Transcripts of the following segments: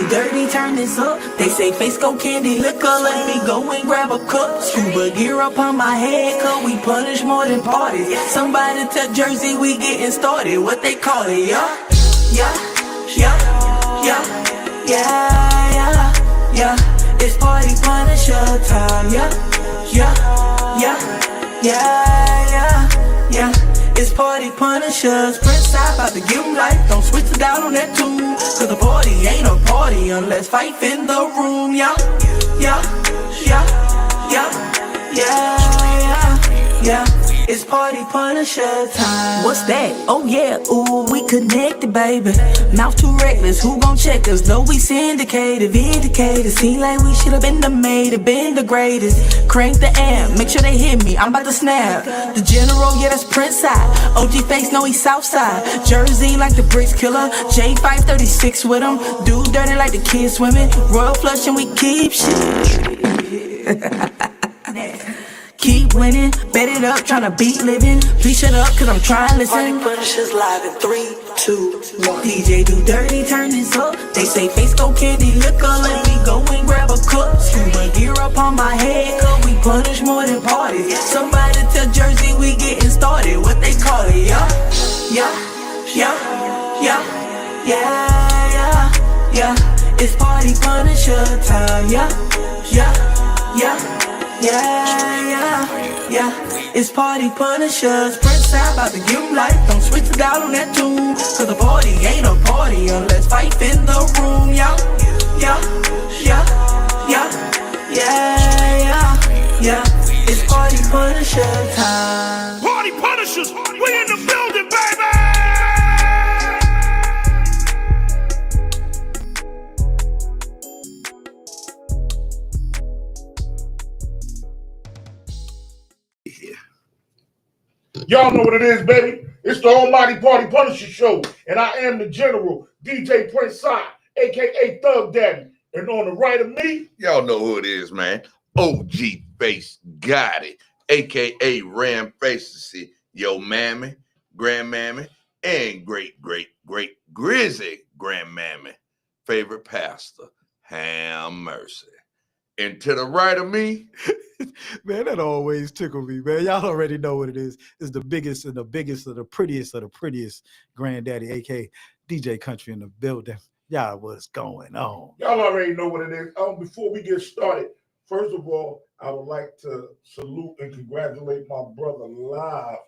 do dirty, turn this up. They say face go candy liquor, let me go and grab a cup. Scuba gear up on my head, cause we punish more than parties. Somebody tell Jersey we getting started, what they call it, yeah? Yeah, yeah, yeah, yeah, yeah, yeah. It's party punisher time, yeah, yeah, yeah, yeah, yeah, yeah. It's party punishers, Prince I about to give 'em life. Don't switch it down on that tune, cause the party ain't a party unless fife in the room, yeah, yeah, yeah, yeah, yeah, yeah. It's party punisher time. What's that? Oh yeah, ooh, we connected, baby. Mouth too reckless, who gon' check us? Though we syndicated, vindicated. Seem like we should've been the made it, been the greatest. Crank the amp, make sure they hit me, I'm about to snap. The general, yeah, that's Prince side. OG face, know he's south side. Jersey like the bricks killer. J536 with him. Do dirty like the kids swimming. Royal flush and we keep shit. Keep winning, bet it up, tryna beat living. Please shut up, cause I'm trying to listen. Party punishers live in 3, 2, 1. DJ do dirty, turn this up. They say face go candy liquor, let me go and grab a cup. Scuba gear up on my head, cause we punish more than parties. Somebody tell Jersey we getting started, what they call it, yeah? Yeah, yeah, yeah, yeah, yeah, yeah. It's party punisher time, yeah, yeah, yeah. Yeah, yeah, yeah. It's party punishers. Prince I about to give 'em life. Don't switch it down on that tune, cause the party ain't a party unless fife in the room. Yeah, yeah, yeah, yeah, yeah, yeah. It's party punisher time. Party punishers, we in the building, baby. Y'all know what it is, baby. It's the Almighty Party Punisher Show, and I am the General, DJ Prince Sai, a.k.a. Thug Daddy. And on the right of me, y'all know who it is, man. OG Face got it, a.k.a. Ram Faces, yo mammy, grandmammy, and great Grizzy grandmammy, favorite pastor, Ham Mercy. And to the right of me, man, that always tickle me, man. Y'all already know what it is. It's the biggest and the biggest of the prettiest granddaddy, aka DJ Country in the building. Y'all, what's going on? Y'all already know what it is. Before we get started, first of all, I would like to salute and congratulate my brother live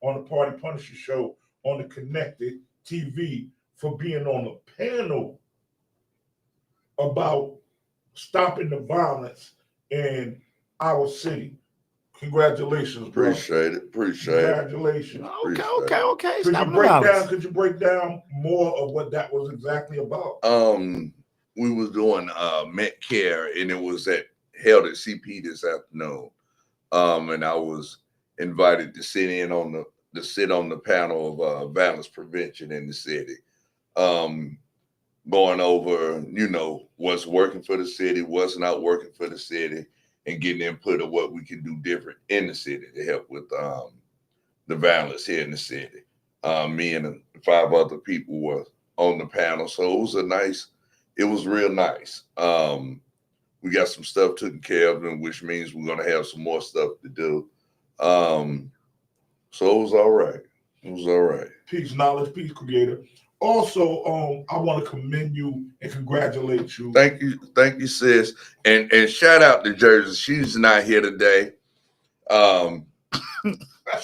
on the Party Punisher Show on the Connected TV for being on the panel about stopping the violence in our city. Congratulations, bro. Appreciate it. Congratulations. Okay. Could you break down more of what that was exactly about? We was doing Metcare, and it was held at CP this afternoon. And I was invited to sit on the panel of violence prevention in the city. Going over, what's working for the city, what's not working for the city, and getting input of what we can do different in the city to help with the violence here in the city. Me and 5 other people were on the panel, so it was real nice. We got some stuff taken care of, which means we're gonna have some more stuff to do. So it was all right. Peace, knowledge, peace, creator. Also, I want to commend you and congratulate you. Thank you, sis. And shout out to Jersey. She's not here today.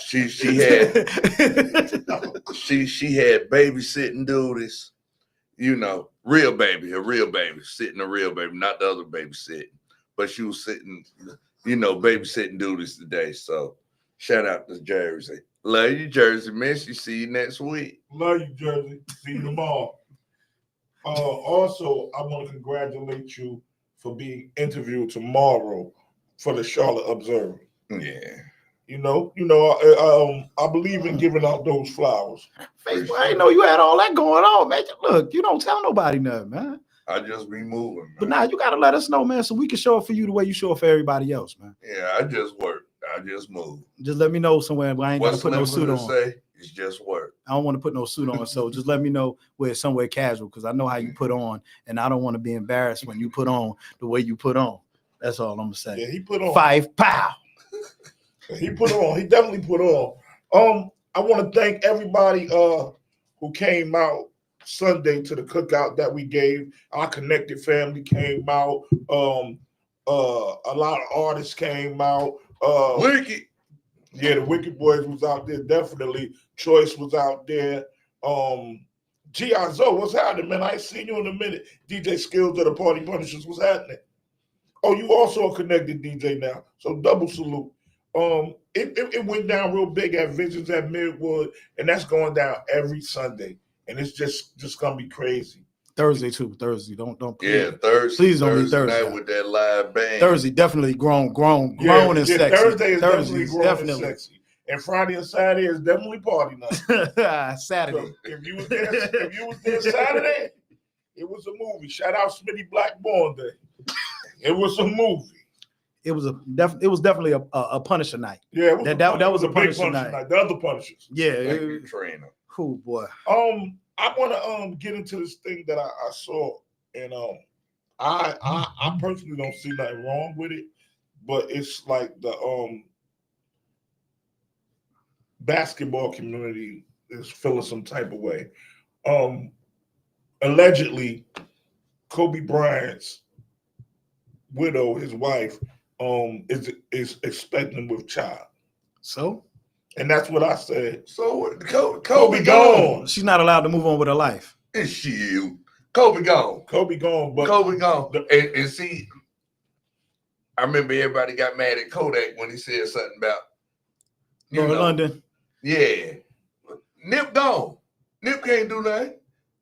She had babysitting duties. Real baby, sitting a real baby, not the other baby sitting. But she was sitting, babysitting duties today. So shout out to Jersey. Love you, Jersey. Miss you. See you next week. Love you, Jersey. See you tomorrow. Also, I want to congratulate you for being interviewed tomorrow for the Charlotte Observer. Yeah. I believe in giving out those flowers. Facebook, I didn't know you had all that going on, man. Look, you don't tell nobody nothing, man. I just be moving, man. But now you got to let us know, man, so we can show up for you the way you show up for everybody else, man. Yeah, I just work. I just move. Just let me know somewhere. I ain't got to put no suit on. It's just work. I don't want to put no suit on. So just let me know where it's somewhere casual, because I know how you put on, and I don't want to be embarrassed when you put on the way you put on. That's all I'm gonna say. Yeah, he put on 5 pow. He put on. He definitely put on. I want to thank everybody who came out Sunday to the cookout that we gave. Our Connected family came out. A lot of artists came out. Wicked. Yeah, the Wicked Boys was out there, definitely. Choice was out there. G.I. Zoe, what's happening, man? I ain't seen you in a minute. DJ Skills of the Party Punishers, what's happening? Oh, you also a Connected DJ now, so double salute. It went down real big at Visions at Midwood, and that's going down every Sunday, and it's just gonna be crazy. Thursday too. Thursday. Don't. Yeah, Thursday. Please don't be Thursday. night with that live band. Thursday definitely grown and sexy. Thursday is Thursday's definitely grown and sexy, and Friday and Saturday is definitely party night. Saturday. So if you was there Saturday, it was a movie. Shout out Smitty Blackborn Day. It was a movie. It was definitely a Punisher night. Yeah, it was that was a big Punisher night. The other Punishers. Yeah. Thank you, trainer. Cool boy. I want to get into this thing that I saw, and I personally don't see nothing wrong with it, but it's like the basketball community is feeling some type of way. Allegedly, Kobe Bryant's widow, his wife, is expecting with child. So? And that's what I said. So Kobe gone. She's not allowed to move on with her life. And she, Kobe gone. Kobe gone. But Kobe gone. And see, I remember everybody got mad at Kodak when he said something about London. Yeah. Nip gone. Nip can't do nothing.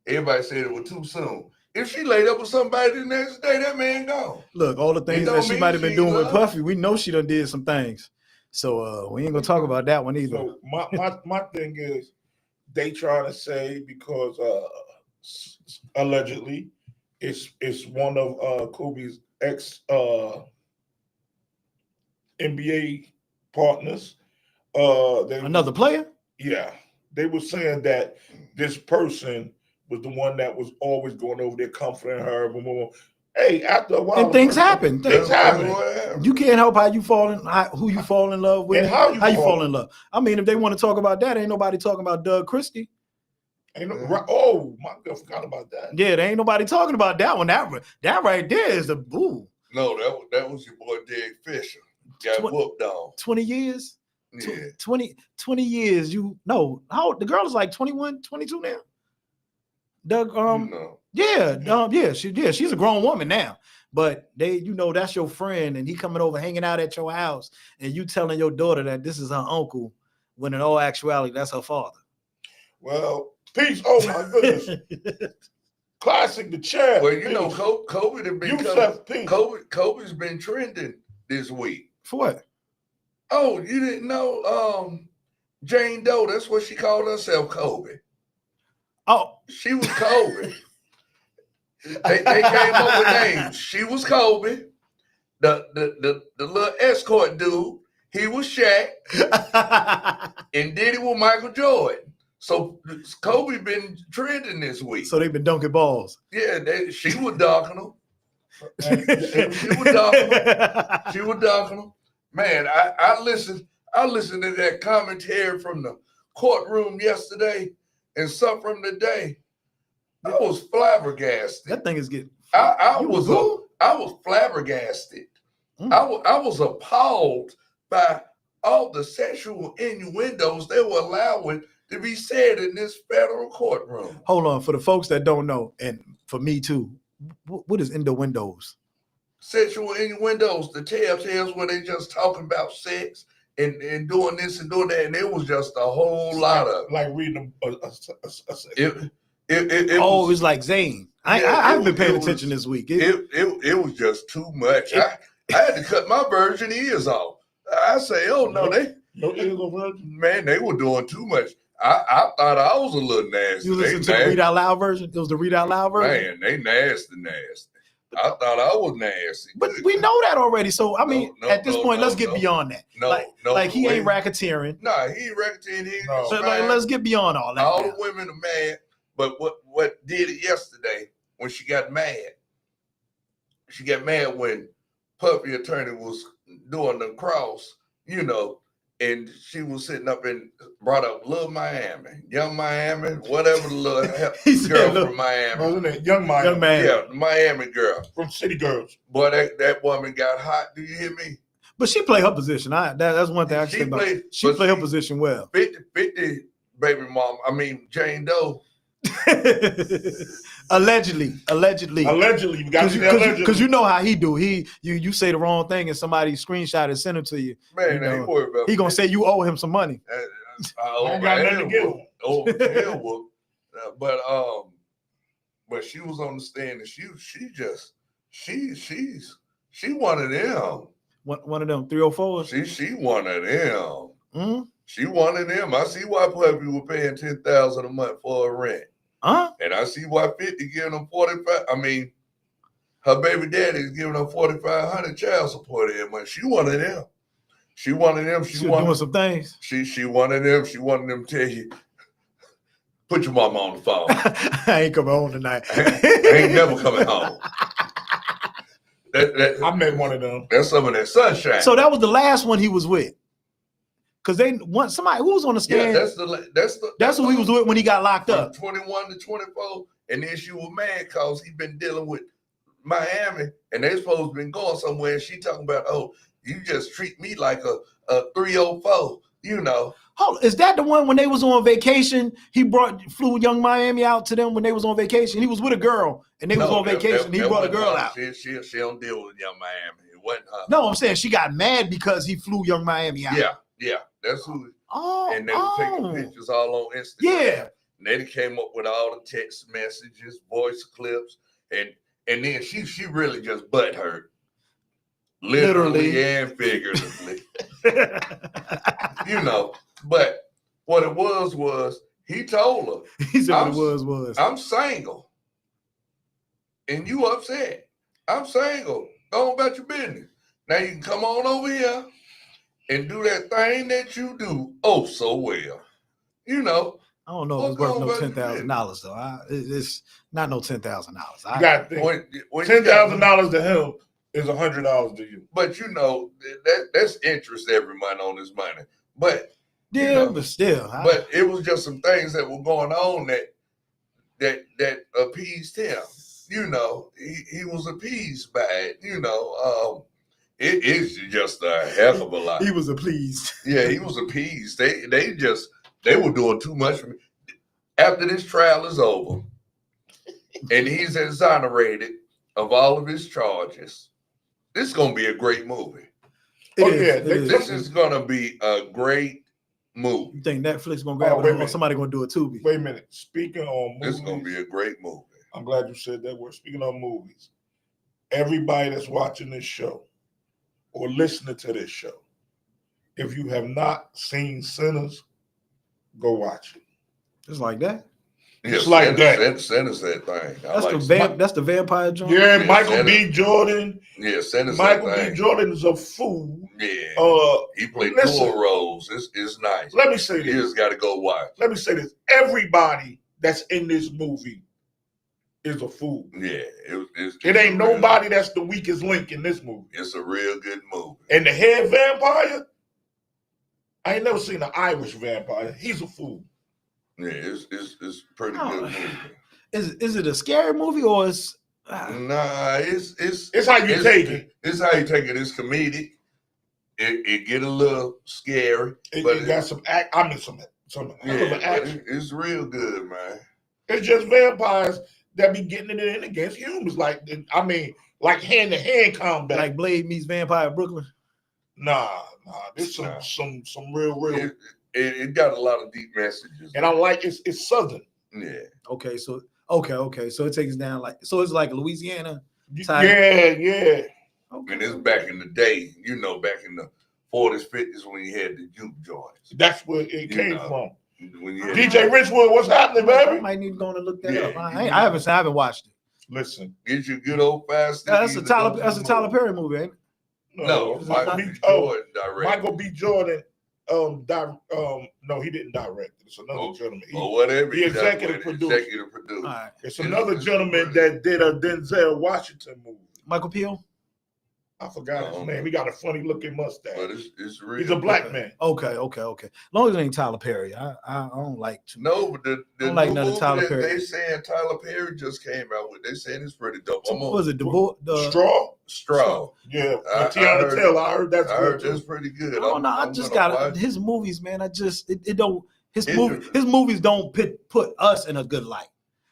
Everybody said it was too soon. If she laid up with somebody the next day, that man gone. Look, all the things that she might have been doing with Puffy, we know she done did some things. So we ain't gonna talk about that one either. So my thing is, they trying to say because allegedly it's one of Kobe's ex NBA partners. Another player? Yeah, they were saying that this person was the one that was always going over there comforting her. Blah, blah, blah. Hey, after a while, and things happen. Things happen. You can't help who you fall in love with, and how you fall in love. I mean, if they want to talk about that, ain't nobody talking about Doug Christie. Oh, my girl forgot about that. Yeah, there ain't nobody talking about that one. That right there is the boo. No, that was your boy Derek Fisher. Got whooped on. 20 years? Yeah. 20 years. How old? The girl is like 21, 22 now. Doug, she's a grown woman now. But that's your friend, and he coming over, hanging out at your house, and you telling your daughter that this is her uncle, when in all actuality, that's her father. Well, peace. Oh my goodness. Classic the chair. Well, Kobe have been Kobe's been trending this week. For what? Oh, you didn't know Jane Doe, that's what she called herself, Kobe. Oh, she was Kobe. they came up with names. She was Kobe. The little escort dude, he was Shaq. And Diddy was Michael Jordan. So Kobe been trending this week. So they've been dunking balls. Yeah, she was dunking them. She was dunking them. Man, I listened to that commentary from the courtroom yesterday and some from today. I was flabbergasted. That thing is getting. I was flabbergasted. I was appalled by all the sexual innuendos they were allowing to be said in this federal courtroom. Hold on, for the folks that don't know, and for me too, what is innuendos? Sexual innuendos, the telltales where they just talking about sex and doing this and doing that, and it was just a whole lot of like reading it was like Zane. I've been paying attention this week. It was just too much. I had to cut my virgin ears off. I say, oh no, man, they were doing too much. I thought I was a little nasty. You listened to the Read Out Loud version? It was the Read Out Loud version? Man, they nasty. I thought I was nasty. But we know that already. So I mean, No, at this no, point, no, let's get no. beyond that. No, like he wait. ain't racketeering. Nah, he ain't racketeering. He ain't No. So conspiring. let's get beyond all that. All now. the women are mad. But what did it yesterday when she got mad? She got mad when Puffy attorney was doing the cross, you know, and she was sitting up and brought up Lil Miami, Young Miami, whatever the little He said, girl "Look, from Miami. Wasn't it Young Miami? Young man. Yeah, the Miami girl. From City Girls. Boy, that woman got hot. Do you hear me? But she played her position. That's one thing I can She say about played- She but played her see- position well. 50 baby mom. I mean Jane Doe. Allegedly. Allegedly, you got to say allegedly. Because you know how he do. You say the wrong thing and somebody screenshot and send it to you. Man, You they know, worry about He gonna say you owe him some money. I ain't got nothing to give him. Oh, hell whoop. But she was on the stand and she one of them. One of them 304s. She one of them. Mm? She one of them. I see why Puffy was paying $10,000 a month for a rent. Huh? And I see why 50 giving them 45. I mean, her baby daddy is giving her 4,500 child support every month. She one of them. She one of them. She was doing some things. She one of them. She one of them tell you, put your mama on the phone. I ain't coming home tonight. I ain't never coming home. I met one of them. That's some of that sunshine. So that was the last one he was with. Because they want somebody who was on the yeah, stand. that's who he was with when he got locked from up. 21 to 24, and then she was mad because he been dealing with Miami, and they supposed to been going somewhere. And she talking about, oh, you just treat me like a 304, you know. Hold, is that the one when they was on vacation? He flew Young Miami out to them when they was on vacation. He was with a girl and they was on vacation. He brought a girl out. She don't deal with Young Miami. It wasn't her. No, I'm saying she got mad because he flew Young Miami out. Yeah, that's who. Oh, And they were taking pictures all on Instagram. Yeah. And they came up with all the text messages, voice clips, and then she really just butt hurt. Literally and figuratively. You know, but what it was he told her, he said what it was. I'm single. And you upset. I'm single. Go on about your business. Now you can come on over here and do that thing that you do oh so well. You know. I don't know if it's worth no $10,000 though. It's not no $10,000. You got to think. When $10,000 to him is $100 to you. But you know, that's interest every month on this money. But yeah, you know, but still. But it was just some things that were going on that appeased him. You know, he was appeased by it. You know, it is just a heck of a lot. He was appeased. Yeah, he was appeased. They were doing too much for me. After this trial is over, and he's exonerated of all of his charges, this is gonna be a great movie. This is gonna be a great movie. You think Netflix gonna grab it or somebody gonna do it too? Wait a minute. Speaking on movies, this is gonna be a great movie. I'm glad you said that word. Speaking on movies, everybody that's watching this show or listening to this show, if you have not seen Sinners, go watch it. Just like that. Yeah, it's like that. Sinners that thing. That's the vampire joint. Yeah, Michael B. Jordan. Yeah, Sinners. Michael B. Jordan is a fool. Yeah. He played dual roles. It's nice. Let me say this. You just got to go watch. Let me say this. Everybody that's in this movie is a fool. Yeah. It ain't nobody that's the weakest link in this movie. It's a real good movie. And the head vampire, I ain't never seen an Irish vampire. He's a fool. Yeah, it's pretty good movie. Is it a scary movie or is Nah, it's how you take it. It's how you take it. It's comedic. It get a little scary. It got some act. I mean some action. It's real good, man. It's just vampires that be getting it in against humans. Like hand to hand combat. Like Blade meets Vampire Brooklyn? Nah. There's some real. It got a lot of deep messages. And I like it's Southern. Yeah. Okay, so it takes down so it's like Louisiana. Type. Yeah. Okay. And it's back in the day, back in the 40s, 50s when you had the juke joints. That's where it came from. When you DJ Richwood, what's happening, baby? I might need to go and look that up. I haven't watched it. Listen, Get you good old fast. That's a Tyler Perry movie, ain't it? No, It's Michael not- B. Jordan directed. Michael B. Jordan, no, he didn't direct it. It's another gentleman. Or whatever. the he done executive with it, producer. Executive producer. All right. It's another gentleman that did a Denzel Washington movie. Michael Peel. I forgot his name. He got a funny looking mustache. But it's real. He's a black man. Okay. As long as it ain't Tyler Perry, I don't like to. No, but the don't like new none of movie Tyler that Perry. they saying Tyler Perry just came out with. They saying it's pretty dope. What was it? Straw? Straw. Yeah. I Tiana heard- Taylor. I heard that's I good. heard too. that's pretty good. I don't know. I I'm just gonna got watch his movies, man. It don't. His It- movies don't put us in a good light.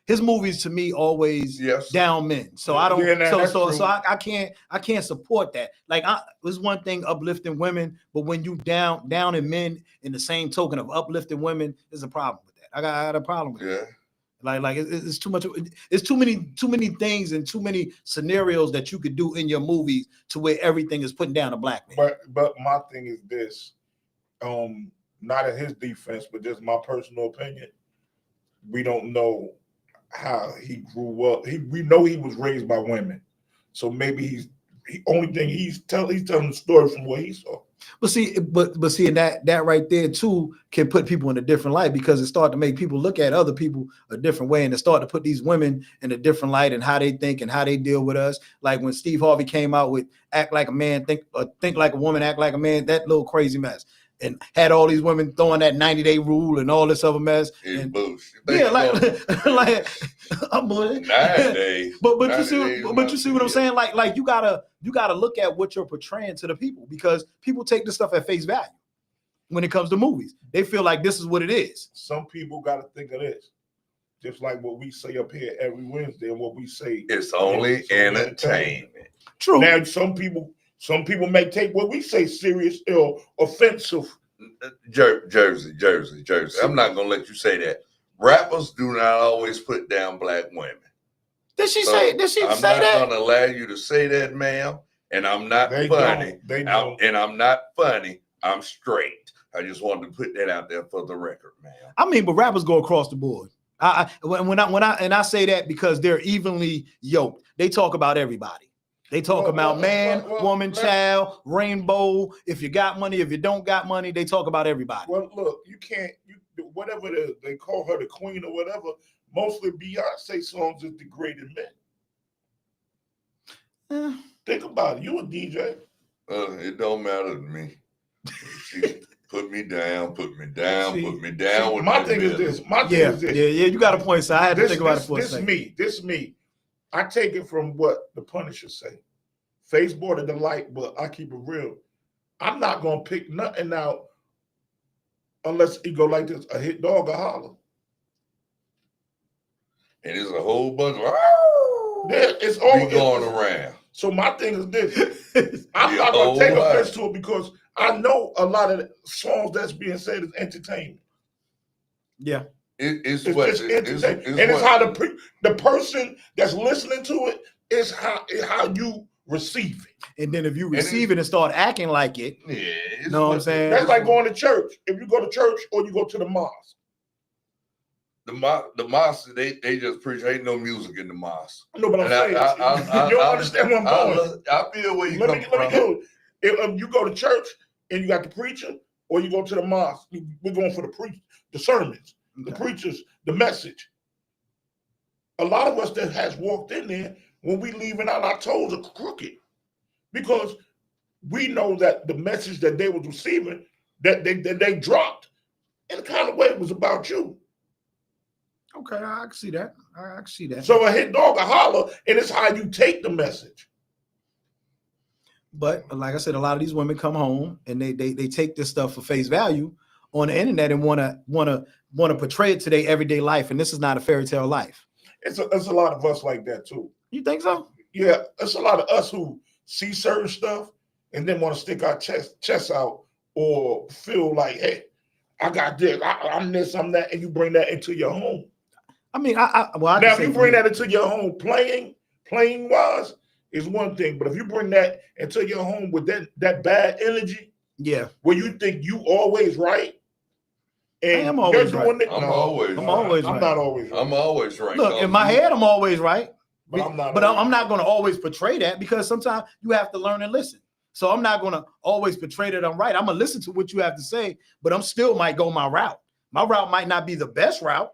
His movies to me always Yes. down men. So I don't. Yeah, nah, that's so true. I can't support that. Like it's one thing uplifting women, but when you down in men in the same token of uplifting women, there's a problem with that. I got a problem with that. Yeah. Like it's too much. It's too many things and too many scenarios that you could do in your movies to where everything is putting down a black man. But my thing is this, not in his defense, but just my personal opinion. We don't know how he grew up. We know he was raised by women, so maybe he's telling the story from what he saw. But see, and that right there too can put people in a different light because it starts to make people look at other people a different way, and it start to put these women in a different light and how they think and how they deal with us. Like when Steve Harvey came out with "Act Like a Man, Think Like a Woman, Act Like a Man," that little crazy mess, and had all these women throwing that 90-day rule and all this other mess. It's And, bullshit. yeah, like I'm 9 days. But 90 you see days but you see what I'm yeah. saying? Like you gotta look at what you're portraying to the people because people take this stuff at face value when it comes to movies. They feel like this is what it is. Some people got to think of this, just like what we say up here every Wednesday and what we say. It's only entertainment. True. Now, some people may take what we say serious or offensive. Jersey. I'm not gonna let you say that. Rappers do not always put down black women. Did she say that? I'm not gonna allow you to say that, ma'am. And I'm not funny. They don't. And I'm not funny. I'm straight. I just wanted to put that out there for the record, ma'am. I mean, but rappers go across the board. When I say that because they're evenly yoked. They talk about everybody. They talk about man, woman, child, rainbow. If you got money, if you don't got money, they talk about everybody. Well, look, you can't. Whatever it is, they call her the queen or whatever. Mostly Beyonce songs is degraded men. Think about it. You a DJ. It don't matter to me. She put me down. See, my thing is this. Yeah, you got a point. So I had to think about it for a second. This me. I take it from what the Punisher say. Face border the light, but I keep it real. I'm not gonna pick nothing out unless it go like this: a hit dog or holler. And there's a whole bunch of It's all going around. So my thing is this: I'm not gonna take offense to it because I know a lot of the songs that's being said is entertainment. Yeah. It's just entertainment, and it's how the person that's listening to it is how you receive it. And then if you receive it and start acting like it, you know what I'm saying? That's like going to church. If you go to church or you go to the mosque. The mosque, they just preach. Ain't no music in the mosque. No, but I'm saying you don't understand where I'm going. I feel where you let come me from. go. If you go to church and you got the preacher, or you go to the mosque, we're going for the sermons, the preachers, the message. A lot of us that has walked in there, when we leaving out, our toes are crooked because we know that the message that they was receiving, that they dropped, in a kind of way, it was about you. Okay, I can see that. I can see that. So a hit dog, a holler, and it's how you take the message. But like I said, a lot of these women come home and they take this stuff for face value on the internet and want to portray it to their everyday life. And this is not a fairy tale life. It's a lot of us like that too. You think so? Yeah, it's a lot of us who see certain stuff and then want to stick our chest out or feel like, hey, I got this, I'm this, I'm that, and you bring that into your home. I mean, now if you bring that into your home, playing wise is one thing, but if you bring that into your home with that bad energy, where you think you always right, and I'm always right. I'm always right. I'm not always right. I'm always right. Look, in my head, I'm always right. But I'm not. But I'm not going to always portray that because sometimes you have to learn and listen. So I'm not going to always portray that I'm right. I'm going to listen to what you have to say, but I'm still might go my route. My route might not be the best route,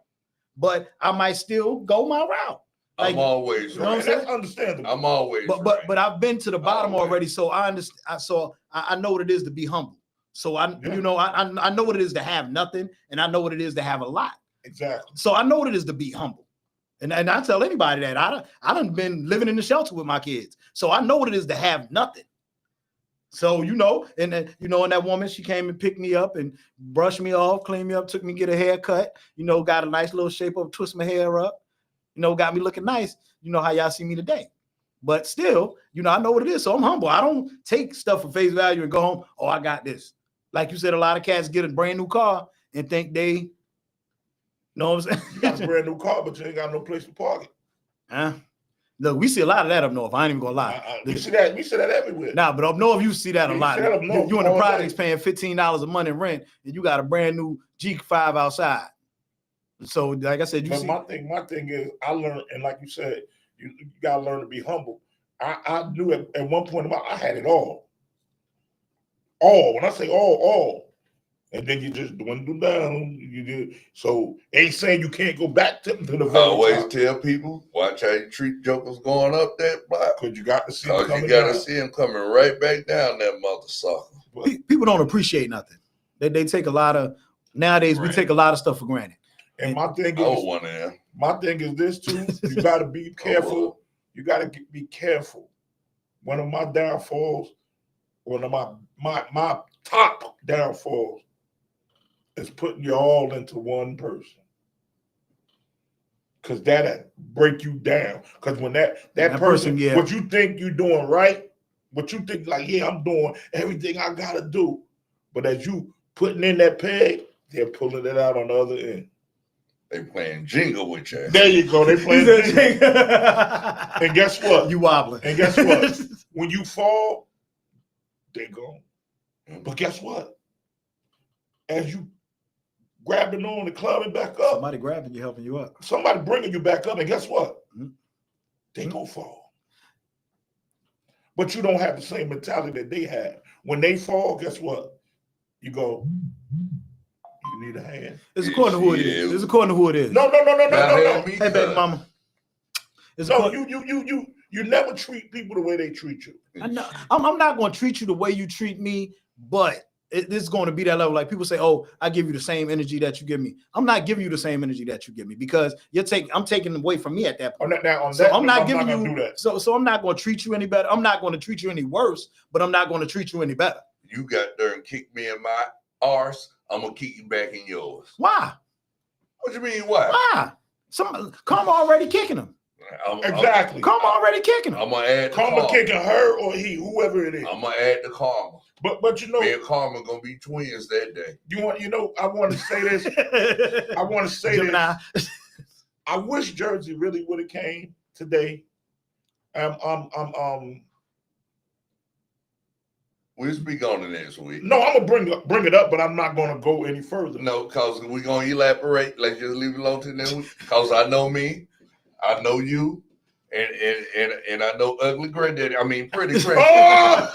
but I might still go my route. Like, I'm always you know what I'm right. saying? That's understandable. I'm always But right. but I've been to the bottom Always. already, so I understand. So I know what it is to be humble. So I Yeah. you know I know what it is to have nothing, and I know what it is to have a lot. Exactly. So I know what it is to be humble. And I tell anybody that I done been living in the shelter with my kids. So I know what it is to have nothing. So, you know, and then, you know, and that woman, she came and picked me up and brushed me off, cleaned me up, took me to get a haircut, you know, got a nice little shape up, twist my hair up, you know, got me looking nice. You know how y'all see me today. But still, you know, I know what it is. So I'm humble. I don't take stuff for face value and go home, oh, I got this. Like you said, a lot of cats get a brand new car and think they, know what I'm You got a saying? brand new car, but you ain't got no place to park it. Huh? Look, we see a lot of that up north. I ain't even gonna lie. We see that. We see that everywhere. Nah, but up north, you see that a We lot. see that up north You in the all projects day. paying $15 a month in rent, and you got a brand new G5 outside. So, like I said, you But see. my thing is, I learned, and like you said, you gotta learn to be humble. I knew at one point about I had it all. All. When I say all. And then you just dwindle down. So ain't saying you can't go back to the I very always top. tell people, watch how you treat jokers going up that block. Because you got to see them Cause coming you gotta down. see them coming right back down that mother sucker. People don't appreciate nothing. They take a lot of, nowadays, we Right. take a lot of stuff for granted. And my thing I was is, one of them. my thing is this too. You got to be careful. You got to be careful. One of my downfalls, one of my top downfalls, is putting you all into one person. Because that'll break you down. Because when that person, yeah. what you think you're doing right, what you think like, yeah, I'm doing everything I gotta do. But as you putting in that peg, they're pulling it out on the other end. They playing jingle with you. There you go. They playing jingle. And guess what? You wobbling. And guess what? When you fall, they gone. But guess what? As you grabbing on and climbing back up, Somebody grabbing you, helping you up. somebody bringing you back up, and guess what? They gonna fall. But you don't have the same mentality that they have. When they fall, guess what? You go, you need a hand. It's according to who it is. It's according to who it is. No. Hey, baby mama. It's No, according- you never treat people the way they treat you. I know. I'm not going to treat you the way you treat me, but this is going to be that level. Like people say, "Oh, I give you the same energy that you give me." I'm not giving you the same energy that you give me because I'm taking away from me at that point. I'm not giving you. Do that. So I'm not going to treat you any better. I'm not going to treat you any worse, but I'm not going to treat you any better. You got there and kicked me in my arse, I'm gonna kick you back in yours. Why? What you mean? Why? Why? Karma already kicking him. Exactly. Karma already kicking him. I'm gonna add the Karma kicking her or he, whoever it is. I'm gonna add the karma. But you know, me and Karma gonna be twins that day. I want to say this. I want to say Gemini. this. I wish Jersey really would have came today. We'll speak on it next week. No, I'm gonna bring it up, but I'm not gonna go any further. No, cause we're gonna elaborate. Let's just leave it alone to next week. Cause I know me, I know you, and I know ugly granddaddy. I mean, pretty granddaddy.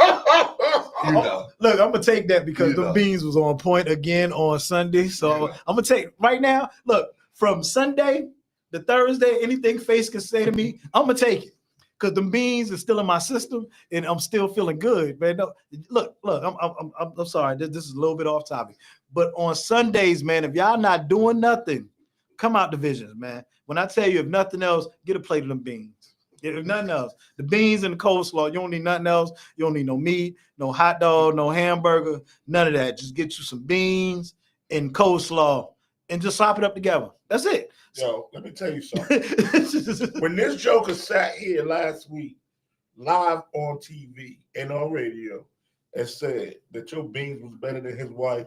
You know. Look, I'm gonna take that because the know. beans was on point again on Sunday. So Yeah. I'm gonna take right now. Look, from Sunday to Thursday, anything Face can say to me, I'm gonna take it. Because the beans is still in my system and I'm still feeling good, man. No, look, I'm sorry. This is a little bit off topic. But on Sundays, man, if y'all not doing nothing, come out divisions, man. When I tell you, if nothing else, get a plate of them beans. If nothing else, the beans and the coleslaw, you don't need nothing else. You don't need no meat, no hot dog, no hamburger, none of that. Just get you some beans and coleslaw and just slop it up together. That's it. Yo, let me tell you something. When this joker sat here last week, live on TV and on radio, and said that your beans was better than his wife,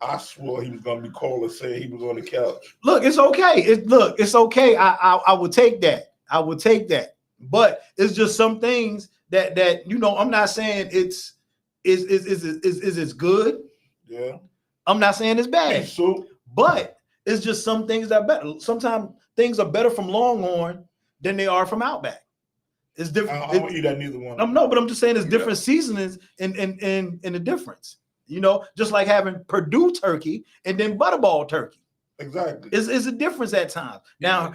I swore he was gonna be called and say he was on the couch. Look, it's okay. It's okay. I would take that. I would take that. But it's just some things that I'm not saying it's good. Yeah. I'm not saying it's bad. So, but it's just some things that are better. Sometimes things are better from Longhorn than they are from Outback. It's different. I don't eat that neither one. No, but I'm just saying it's different seasonings in the difference. You know, just like having Purdue turkey and then Butterball turkey. Exactly. It's a difference at times. Now,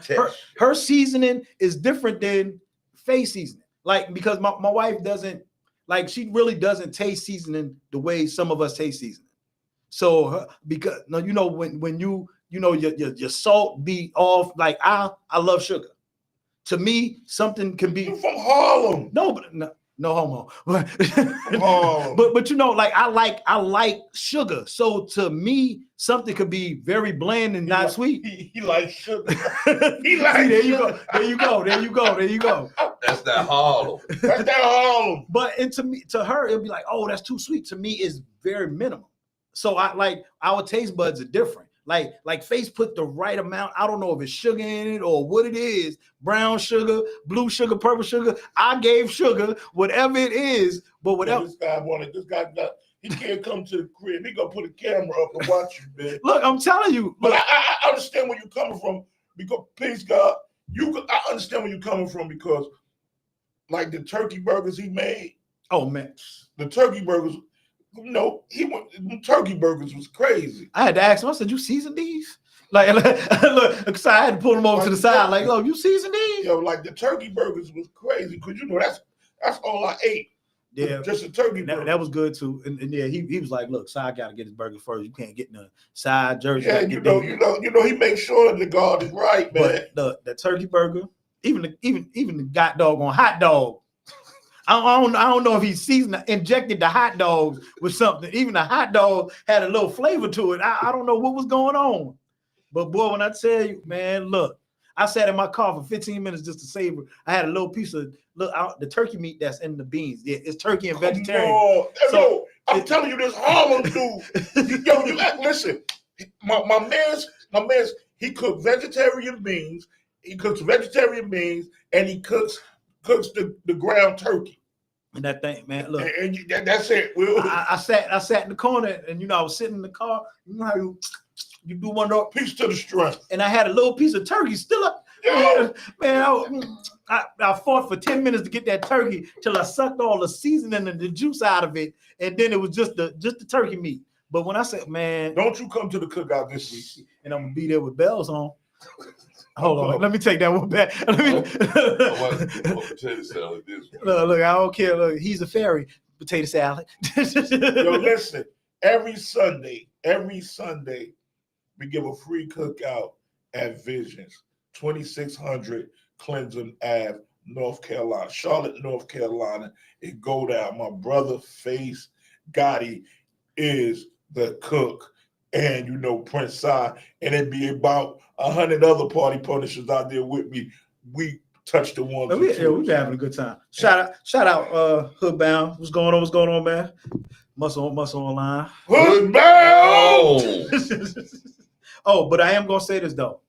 her seasoning is different than Faye's seasoning. Like, because my wife doesn't, like, she really doesn't taste seasoning the way some of us taste seasoning. So, because, you know, when you know, your salt be off, like, I love sugar. To me, something can be. You're from Harlem. No, but no homo. Oh. but you know, like I like sugar. So to me, something could be very bland and not sweet. He likes sugar. He likes See, there sugar. you go. That's that Harlem. That's that Harlem. But and to her, it'll be like, oh, that's too sweet. To me, it's very minimal. So I like our taste buds are different. Like Face put the right amount. I don't know if it's sugar in it or what it is. Brown sugar, blue sugar, purple sugar. I gave sugar, whatever it is, but whatever. This guy got, he can't come to the crib. He gonna put a camera up and watch you, man. Look, I'm telling you. But I understand where you're coming from, because please God, I understand where you're coming from, because like the turkey burgers he made. Oh man, the turkey burgers. No, turkey burgers was crazy. I had to ask him. I said, "You season these?" Like, look, because I had to pull them over to the side. Like, "Oh, you season these?" Yo, like the turkey burgers was crazy, because you know that's all I ate. Yeah, just a turkey burger. That was good too. And yeah, he was like, "Look, side got to get his burger first. You can't get in the side jersey." Yeah, you know, he makes sure that the guard is right, man. But the turkey burger, even the dog on hot dog. I don't know if he injected the hot dogs with something. Even the hot dog had a little flavor to it. I don't know what was going on. But boy, when I tell you, man, look, I sat in my car for 15 minutes just to savor. I had a little piece of the turkey meat that's in the beans. Yeah, it's turkey and vegetarian. So I'm telling you, this Harlem dude. Yo, listen, my man's he cooks vegetarian beans. He cooks vegetarian beans, and he cooks the ground turkey. And that thing, man, look. And that's it. I sat in the corner, and you know, I was sitting in the car. You know how you do one of piece to the strength. And I had a little piece of turkey still up. Yeah. Man, I fought for 10 minutes to get that turkey till I sucked all the seasoning and the juice out of it. And then it was just the turkey meat. But when I said, man, don't you come to the cookout this week. And I'm gonna be there with bells on. Hold on, let me take that one back. Potato salad. Look, I don't care. Look, he's a fairy. Potato salad. Yo, listen. Every Sunday, we give a free cookout at Visions, 2600 Clemson Ave, North Carolina, Charlotte, North Carolina. It go down. My brother Face Gotti is the cook, and you know Prince Sai, and it'd be about 100 other party punishers out there with me. We touched the ones. We've been having a good time. Shout out, Hoodbound. What's going on, man? Muscle online. Hoodbound. Oh, but I am gonna say this though.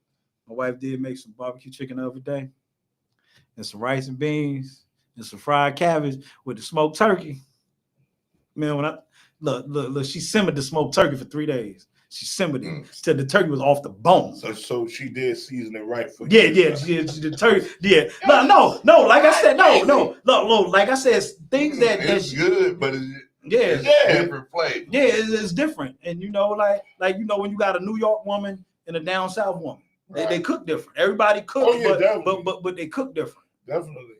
My wife did make some barbecue chicken the other day, and some rice and beans, and some fried cabbage with the smoked turkey. Man, when I look, she simmered the smoked turkey for 3 days. She simmered it till the turkey was off the bone. So she did season it right for you. Yeah, the turkey. Yeah, no. Like I said, no. Look, like I said, things that it's good, but it's different flavor. Yeah, it's different, and you know, like you know, when you got a New York woman and a down south woman, they cook different. Everybody cooks, but they cook different. Definitely.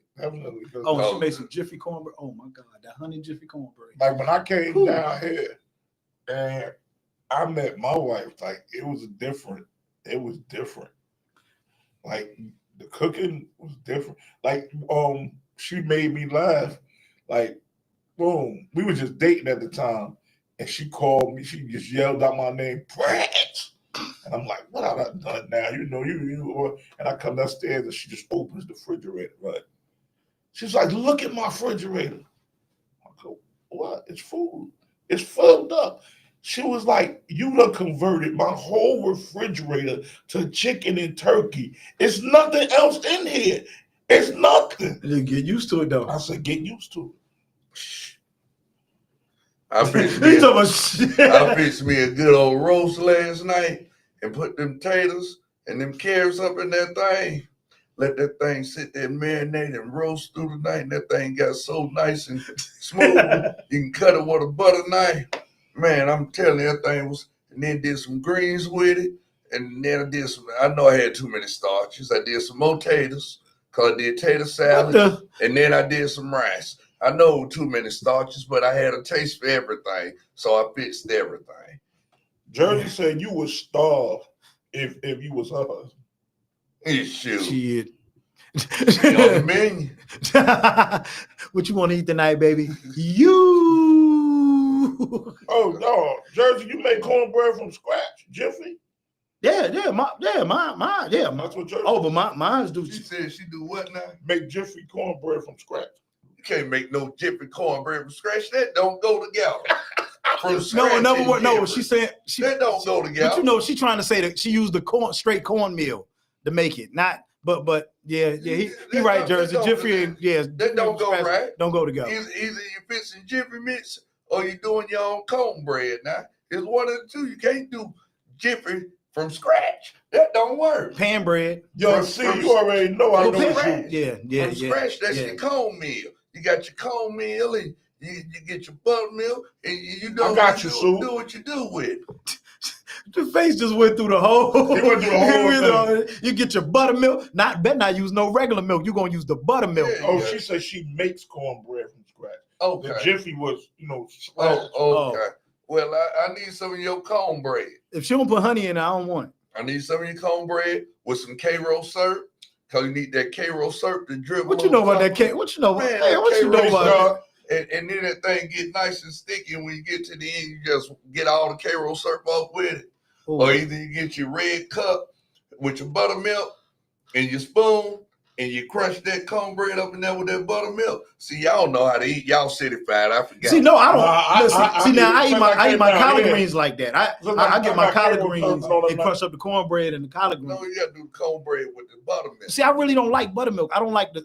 Oh, she made some Jiffy cornbread. Oh my God, that honey Jiffy cornbread. Like when I came down here, and I met my wife, like it was different. Like the cooking was different. Like she made me laugh. Like boom, we were just dating at the time, and she called me. She just yelled out my name, Prince. And I'm like, what have I done now? You know, and I come upstairs and she just opens the refrigerator, right? She's like, look at my refrigerator. I go, what? It's food. It's filled up. She was like, you done converted my whole refrigerator to chicken and turkey. It's nothing else in here. It's nothing. Get used to it, though. I said, get used to it. I fixed me a good old roast last night and put them taters and them carrots up in that thing. let that thing sit there, marinate and roast through the night. And that thing got so nice and smooth. You can cut it with a butter knife. Man, I'm telling you, that thing was, and then did some greens with it. And then I did some, I know I had too many starches. I did some more taters, because I did tater salad. And then I did some rice. I know too many starches, but I had a taste for everything. So I fixed everything. Jersey said you would starve if you was her husband. Shoot. Shit. She on the menu. What you want to eat tonight, baby? You. Oh no, Jersey, you make cornbread from scratch, Jiffy. Mine. That's what Jersey. Oh, but mine's do. She said she do what now? Make Jiffy cornbread from scratch. You can't make no Jiffy cornbread from scratch. That don't go together. From No, scratch no, is no. different. She said That don't go together. But you know, she trying to say that she used the straight cornmeal to make it, not. But yeah, he That right, don't- Jersey. that don't- Jiffy and that don't go right. Don't go together. Either you fixing Jiffy mix or you doing your own cornbread. Now it's one of the two. You can't do Jiffy from scratch. That don't work. Pan bread. Yo, see, you already know I Oh, know pan what bread. you. Yeah. From scratch, that's your cornmeal. You got your cornmeal and you get your buttermilk and you I got you, do, Sue. do what you do with it. The face just went through the whole. He went through the whole thing. You get your buttermilk. Better not use no regular milk. You're gonna use the buttermilk. Yeah. Oh, she said she makes cornbread from scratch. Okay. The Jiffy was, scratch. Oh, okay. Well, I need some of your cornbread. If she don't put honey in it, I don't want it. I need some of your cornbread with some K-Roll syrup. Because you need that K-Roll syrup to dribble. What you know about that cake? What you know? Man, Hey, that what you know K-Roll about? syrup, and then that thing get nice and sticky. And when you get to the end, you just get all the K-Roll syrup off with it. Or either you get your red cup with your buttermilk and your spoon, and you crush that cornbread up in there with that buttermilk. See, y'all know how to eat. Y'all certified. I forgot. See, no, I don't. I I eat my down collard here. greens like that. I get I my got collard K-Roll greens syrup on and them. crush up the cornbread and the collard greens. No, you got to do the cornbread with the buttermilk. See, I really don't like buttermilk. I don't like the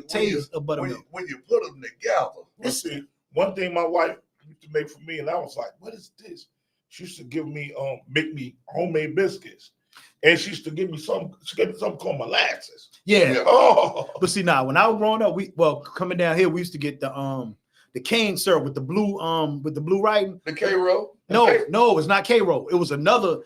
taste of When buttermilk. you put them together. But see, one thing my wife used to make for me, and I was like, "What is this?" She used to give me, make me homemade biscuits, and she used to give me something called molasses. Yeah. Oh, But see, now when I was growing up, coming down here, we used to get the cane syrup with the blue writing. The K-Roll? No, it's not K-Roll. It was another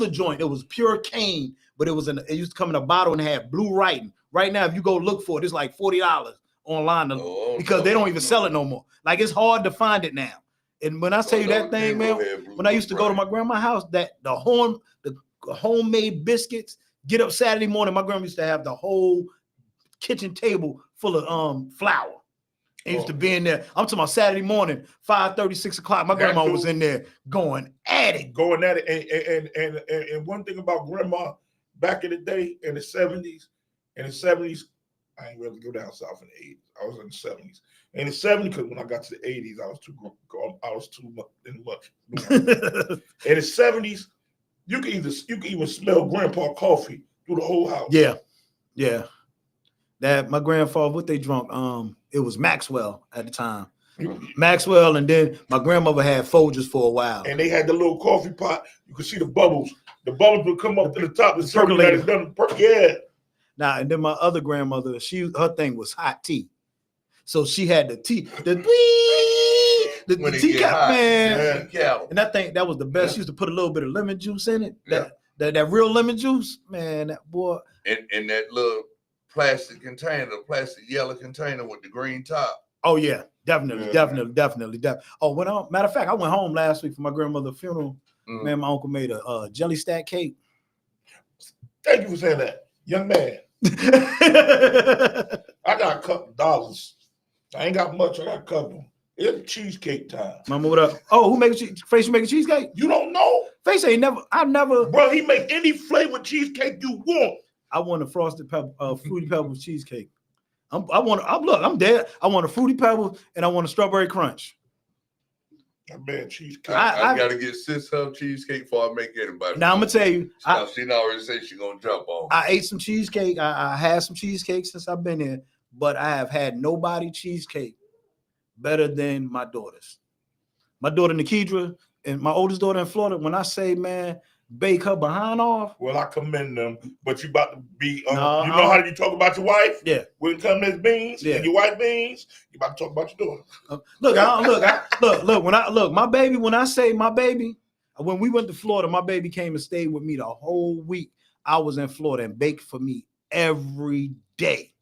joint. It was pure cane, but it used to come in a bottle and have blue writing. Right now, if you go look for it, it's like $40 online because they don't even sell it no more. Like, it's hard to find it now. And when I tell you that thing, man, when I used to go to my grandma's house, the homemade biscuits, get up Saturday morning, my grandma used to have the whole kitchen table full of flour. It used to be in there. I'm talking about Saturday morning, 5:30, 6 o'clock. My grandma was in there going at it. And one thing about grandma back in the day in the 70s, I ain't really go down south in the 80s. I was in the 70s. In the 70s, because when I got to the 80s, I was too much. In the 70s, you can even smell grandpa coffee through the whole house. Yeah. That my grandfather, what they drunk? It was Maxwell at the time. Maxwell, and then my grandmother had Folgers for a while. And they had the little coffee pot. You could see the bubbles. The bubbles would come up to the top. The circulator done. Yeah. Now, and then my other grandmother, her thing was hot tea. So she had the teacup, man. Yeah. And I think that was the best. She used to put a little bit of lemon juice in it. That real lemon juice, man, that boy. And that little plastic yellow container with the green top. Oh yeah, definitely. Oh, matter of fact, I went home last week for my grandmother's funeral. Man, my uncle made a jelly stack cake. Thank you for saying that, young man. I got a couple dollars. I ain't got much. I got a couple. It's cheesecake time. Mama, what up? Oh, who makes Face? You make a cheesecake? You don't know? Face ain't never. I never. Bro, he make any flavored cheesecake you want. I want a frosted pepper, fruity pebbles cheesecake. I'm dead. I want a fruity pebble and I want a strawberry crunch. That man cheesecake. I gotta get sis her cheesecake before I make anybody. Now I'm gonna tell you. She already said she's gonna jump on. I ate some cheesecake. I had some cheesecake since I've been here, but I have had nobody cheesecake better than my daughters. My daughter Nikidra and my oldest daughter in Florida. When I say, man, bake her behind off. Well, I commend them, but you about to be, No, you know how you talk about your wife? Yeah. When it comes to beans Yeah. and your wife beans, you about to talk about your daughter. Look, my baby, when I say my baby, when we went to Florida, my baby came and stayed with me the whole week. I was in Florida and baked for me every day.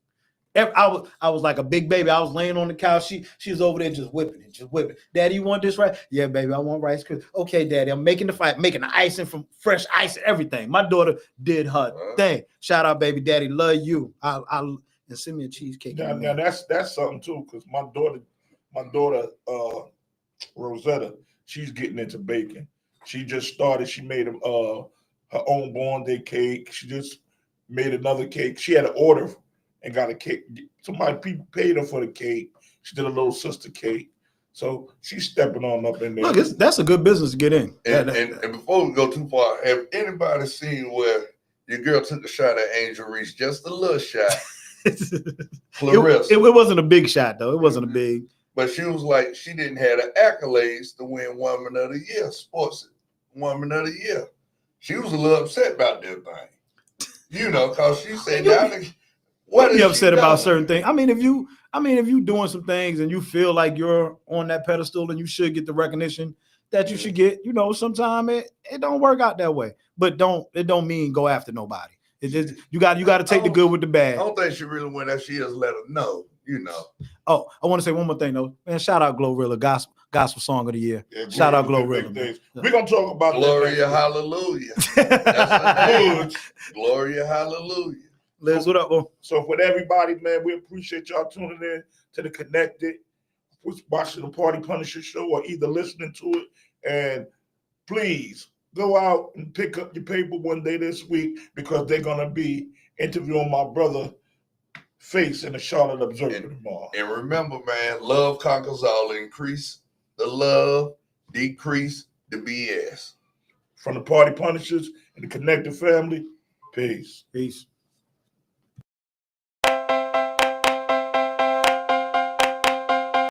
I was like a big baby. I was laying on the couch. She was over there just whipping it. Daddy, you want this rice? Yeah, baby, I want Rice Krispies. Okay, Daddy, I'm making the icing from fresh ice, everything. My daughter did her thing. Shout out, baby, Daddy, love you. And send me a cheesecake. Now that's something too, because my daughter, Rosetta, she's getting into baking. She just started. She made her own born day cake. She just made another cake. She had an order and got a cake. People paid her for the cake. She did a little sister cake. So she's stepping on up in there. Look, that's a good business to get in. And before we go too far, have anybody seen where your girl took a shot at Angel Reese, just a little shot? Clarissa. It wasn't a big shot though. It wasn't a big. But she was like, she didn't have the accolades to win Woman of the Year, Sports Woman of the Year. She was a little upset about that thing, because she said, "What be upset about certain things?" I mean, if you doing some things and you feel like you're on that pedestal and you should get the recognition that you should get, sometimes it don't work out that way. But it don't mean go after nobody. It just you got to take the good with the bad. I don't think she really went out. She just let her know, Oh, I want to say one more thing though, man. Shout out Glorilla, gospel song of the year. Yeah, shout out Glorilla. We're gonna talk about Gloria Hallelujah. That's her name. Gloria Hallelujah. Liz, what up, bro? So with everybody, man, we appreciate y'all tuning in to the Connected, watching the Party Punisher show, or either listening to it. And please go out and pick up your paper one day this week, because they're gonna be interviewing my brother Face in the Charlotte Observer tomorrow. And remember, man, love conquers all. Increase the love, decrease the BS. From the Party Punishers and the Connected family, peace. Peace.